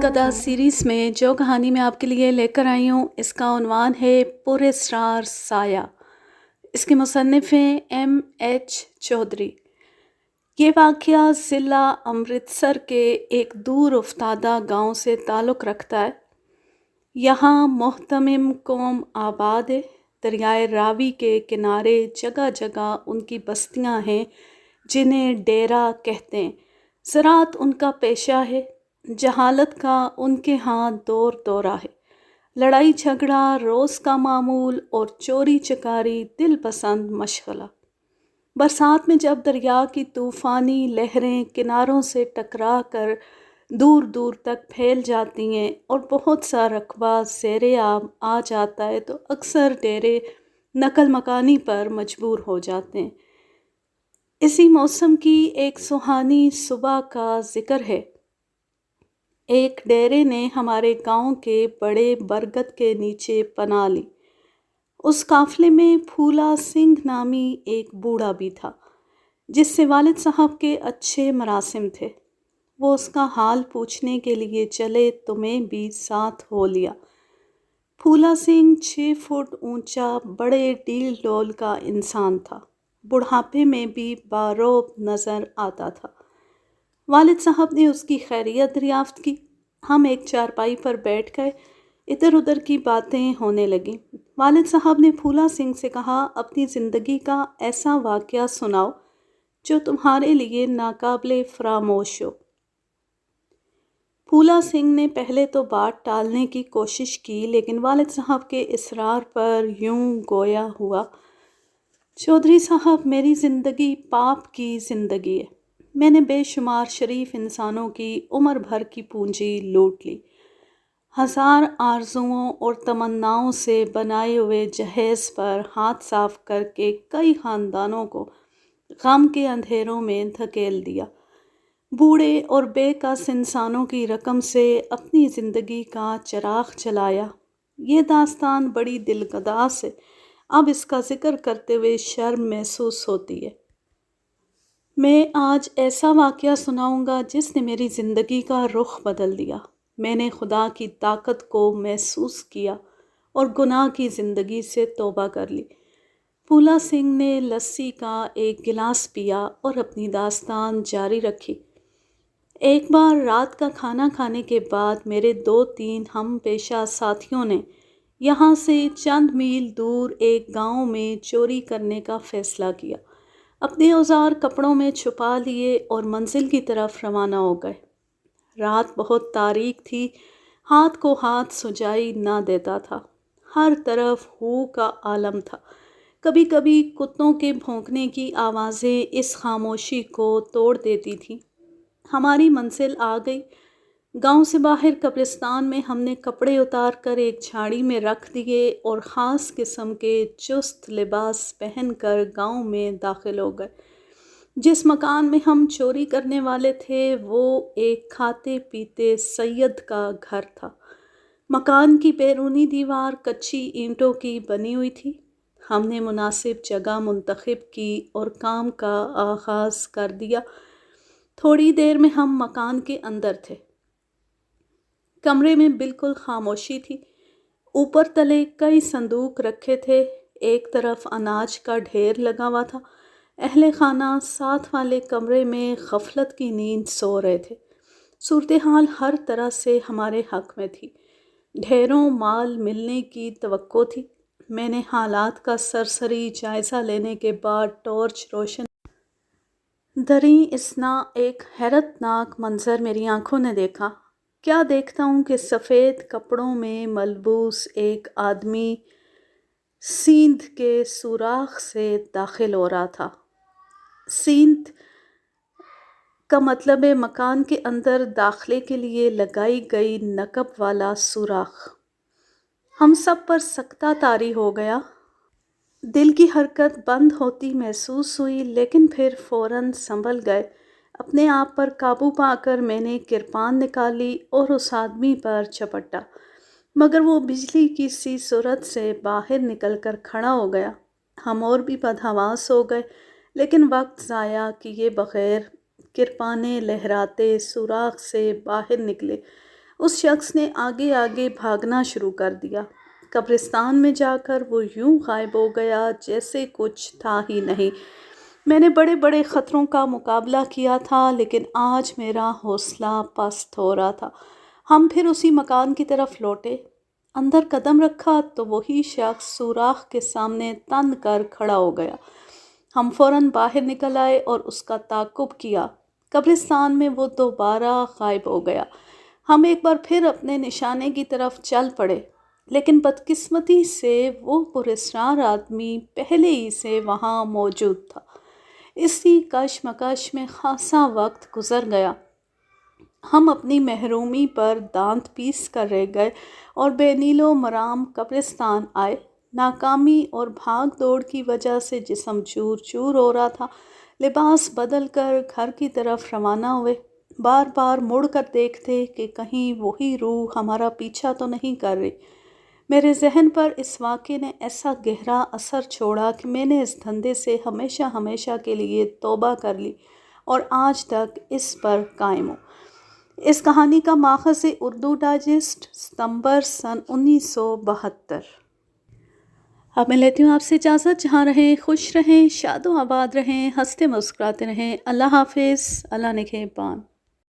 दिलकदा series में जो कहानी मैं आपके लिए लेकर आई हूँ इसका उन्वान है पुरस्रार साया। इसके मुसन्निफ़ हैं M.H. चौधरी। ये वाक़या ज़िला अमृतसर के एक दूर उफ्तादा गांव से ताल्लुक़ रखता है। यहाँ मुहतमिम कौम आबाद है। दरियाए रावी के किनारे जगह जगह उनकी बस्तियाँ हैं जिन्हें डेरा कहते हैं। ज़राअत उनका पेशा है। जहालत का उनके यहाँ दौर दौरा है। लड़ाई झगड़ा रोज़ का मामूल और चोरी चकारी दिल पसंद मशगला। बरसात में जब दरिया की तूफ़ानी लहरें किनारों से टकरा कर दूर दूर तक फैल जाती हैं और बहुत सा रकबा ज़ेरे आब आ जाता है तो अक्सर डेरे नकल मकानी पर मजबूर हो जाते हैं। इसी मौसम की एक सुहानी सुबह का ज़िक्र है। एक डेरे ने हमारे गांव के बड़े बरगद के नीचे पनाह ली। उस काफिले में फूला सिंह नामी एक बूढ़ा भी था जिससे वालिद साहब के अच्छे मरासिम थे। वो उसका हाल पूछने के लिए चले तो मैं भी साथ हो लिया। फूला सिंह 6 फुट ऊंचा बड़े डील डोल का इंसान था। बुढ़ापे में भी बारोब नज़र आता था। वालिद साहब ने उसकी खैरियत दरियाफ्त की। हम एक चारपाई पर बैठ गए। इधर उधर की बातें होने लगीं। वालिद साहब ने फूला सिंह से कहा, अपनी ज़िंदगी का ऐसा वाक़या सुनाओ जो तुम्हारे लिए नाकाबिले फरामोश हो। फूला सिंह ने पहले तो बात टालने की कोशिश की लेकिन वालिद साहब के इसरार पर यूं गोया हुआ, चौधरी साहब, मेरी ज़िंदगी पाप की ज़िंदगी है। मैंने बेशुमार शरीफ इंसानों की उम्र भर की पूंजी लूट ली। 1000 आरजुओं और तमन्नाओं से बनाए हुए जहेज़ पर हाथ साफ करके कई ख़ानदानों को गम के अंधेरों में धकेल दिया। बूढ़े और बेकस इंसानों की रकम से अपनी ज़िंदगी का चिराग जलाया। ये दास्तान बड़ी दिलगदास है। अब इसका ज़िक्र करते हुए शर्म महसूस होती है। मैं आज ऐसा वाक़या सुनाऊंगा जिसने मेरी ज़िंदगी का रुख बदल दिया। मैंने खुदा की ताकत को महसूस किया और गुनाह की ज़िंदगी से तौबा कर ली। फूला सिंह ने लस्सी का एक गिलास पिया और अपनी दास्तान जारी रखी। एक बार रात का खाना खाने के बाद मेरे 2-3 हम पेशा साथियों ने यहाँ से चंद मील दूर एक गांव में चोरी करने का फ़ैसला किया। अपने औजार कपड़ों में छुपा लिए और मंजिल की तरफ रवाना हो गए। रात बहुत तारीक थी। हाथ को हाथ सुजाई ना देता था। हर तरफ हू का आलम था। कभी कभी कुत्तों के भौंकने की आवाज़ें इस खामोशी को तोड़ देती थीं। हमारी मंजिल आ गई। गांव से बाहर कब्रिस्तान में हमने कपड़े उतार कर एक झाड़ी में रख दिए और ख़ास किस्म के चुस्त लिबास पहनकर गांव में दाखिल हो गए। जिस मकान में हम चोरी करने वाले थे वो एक खाते पीते सैयद का घर था। मकान की बैरूनी दीवार कच्ची ईंटों की बनी हुई थी। हमने मुनासिब जगह मुंतखब की और काम का आगाज़ कर दिया। थोड़ी देर में हम मकान के अंदर थे। कमरे में बिल्कुल खामोशी थी। ऊपर तले कई संदूक रखे थे। एक तरफ अनाज का ढेर लगा हुआ था। अहले खाना साथ वाले कमरे में गफलत की नींद सो रहे थे। सूरत हाल हर तरह से हमारे हक में थी। ढेरों माल मिलने की तवक्को थी। मैंने हालात का सरसरी जायज़ा लेने के बाद टॉर्च रोशन दरी इसना एक हैरतनाक मंजर मेरी आंखों ने देखा। क्या देखता हूँ कि सफ़ेद कपड़ों में मलबूस एक आदमी सींध के सुराख से दाखिल हो रहा था। सींध का मतलब है मकान के अंदर दाखिले के लिए लगाई गई नकब वाला सुराख। हम सब पर सख्ता तारी हो गया। दिल की हरकत बंद होती महसूस हुई लेकिन फिर फ़ौरन संभल गए। अपने आप पर काबू पाकर मैंने किरपान निकाली और उस आदमी पर झपटा, मगर वो बिजली की सी सूरत से बाहर निकलकर खड़ा हो गया। हम और भी बदहवास हो गए लेकिन वक्त ज़ाया किए बग़ैर किरपाने लहराते सुराख से बाहर निकले। اس شخص نے آگے آگے بھاگنا شروع کر دیا۔ قبرستان میں جا کر وہ یوں غائب ہو گیا جیسے کچھ تھا ہی نہیں۔ میں نے بڑے بڑے خطروں کا مقابلہ کیا تھا، لیکن آج میرا حوصلہ پست ہو رہا تھا۔ ہم پھر اسی مکان کی طرف لوٹے۔ اندر قدم رکھا تو وہی شخص سوراخ کے سامنے تن کر کھڑا ہو گیا۔ ہم فوراً باہر نکل آئے اور اس کا تعاقب کیا۔ قبرستان میں وہ دوبارہ غائب ہو گیا۔ ہم ایک بار پھر اپنے نشانے کی طرف چل پڑے، لیکن بدقسمتی سے وہ پراسرار آدمی پہلے ہی سے وہاں موجود تھا۔ اسی کشمکش میں خاصا وقت گزر گیا۔ ہم اپنی محرومی پر دانت پیس کر رہ گئے اور بے نیل و مرام قبرستان آئے۔ ناکامی اور بھاگ دوڑ کی وجہ سے جسم چور چور ہو رہا تھا۔ لباس بدل کر گھر کی طرف روانہ ہوئے، بار بار مڑ کر دیکھتے کہ کہیں وہی روح ہمارا پیچھا تو نہیں کر رہی۔ میرے ذہن پر اس واقعے نے ایسا گہرا اثر چھوڑا کہ میں نے اس دھندے سے ہمیشہ ہمیشہ کے لیے توبہ کر لی اور آج تک اس پر قائم ہوں۔ اس کہانی کا ماخذ اردو ڈائجسٹ، ستمبر سن 1972۔ اب میں لیتی ہوں آپ سے اجازت۔ جہاں رہیں خوش رہیں، شاد و آباد رہیں، ہنستے مسکراتے رہیں۔ اللہ حافظ، اللہ نگہبان۔